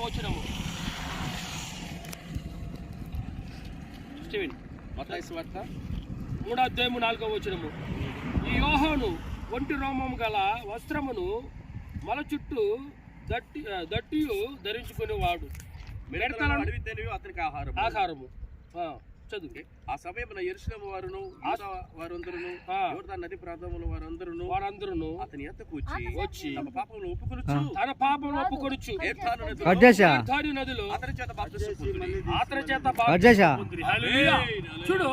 వచనము. స్టీవెన్ మత్తయి సువార్త 3:4 ఈ యోహాను ఒంటి రోమము గల వస్త్రమును మొల చుట్టూ దట్టియు ధరించుకునేవాడు. అతనికి ఆహారము. చదువు. ఆ సమయమున యెరూషలేము వారును వారందరూ యోర్దాను నది ప్రాంతముల వారందరూ అతని యొద్దకు వచ్చి తమ పాపములను ఒప్పుకొనుచు యోర్దాను నదిలో అతని చేత బాప్తిస్మం చూడు,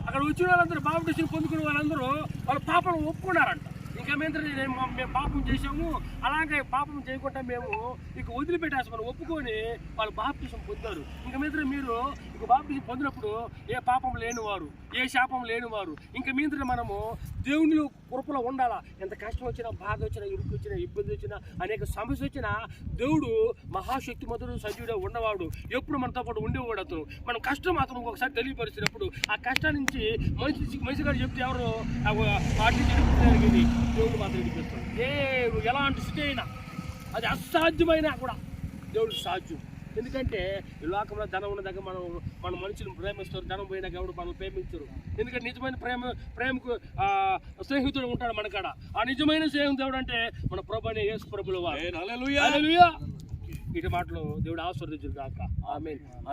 అక్కడ వచ్చిన వాళ్ళందరూ బాప్తిస్మం పొందుకునే వాళ్ళందరూ వాళ్ళ పాపను ఒప్పుకున్నారంట. ఇంకా మేము పాపం చేసాము, అలాగే పాపం చేయకుండా మేము ఇక వదిలిపెట్టేస్తామని ఒప్పుకొని వాళ్ళు బాప్తిస్మం పొందారు. ఇంక మీద మీరు ఇక బాప్తిస్మం పొందినప్పుడు ఏ పాపం లేనివారు, ఏ శాపం లేనివారు, ఇంక మీద మనము దేవుని కృపలో ఉండాలా. ఎంత కష్టం వచ్చినా, బాధ వచ్చినా, ఇరుకు వచ్చినా, ఇబ్బంది వచ్చినా, అనేక సమస్య వచ్చినా దేవుడు మహాశక్తి మొదలు సజీవుడే ఉన్నవాడు. ఎప్పుడు మనతో పాటు ఉండేవాడు. అతను మనం కష్టం అతను ఒకసారి తెలియపరిచినప్పుడు ఆ కష్టం నుంచి మనిషి గారు చెప్తే ఎవరు వాటిని జరిగింది దేవుడు మాత్రం విడిపిస్తాడు. ఎలాంటి స్థితి అయినా అది అసాధ్యమైనా కూడా దేవుడికి సాధ్యం. ఎందుకంటే ఈ లోకంలో ధనం ఉన్న దగ్గర మన మనుషులను ప్రేమిస్తారు, ధనం పోయినాక ఎవరు మనల్ని ప్రేమించరు. ఎందుకంటే నిజమైన ప్రేమకు స్నేహితుడు ఉంటాడు మనకాడ. ఆ నిజమైన స్నేహితుడు అంటే మన ప్రభువైన యేసు ప్రభుల వారు. హల్లెలూయా. ఇటు మాటలు దేవుడు ఆశీర్వదించును గాక. ఆమేన్.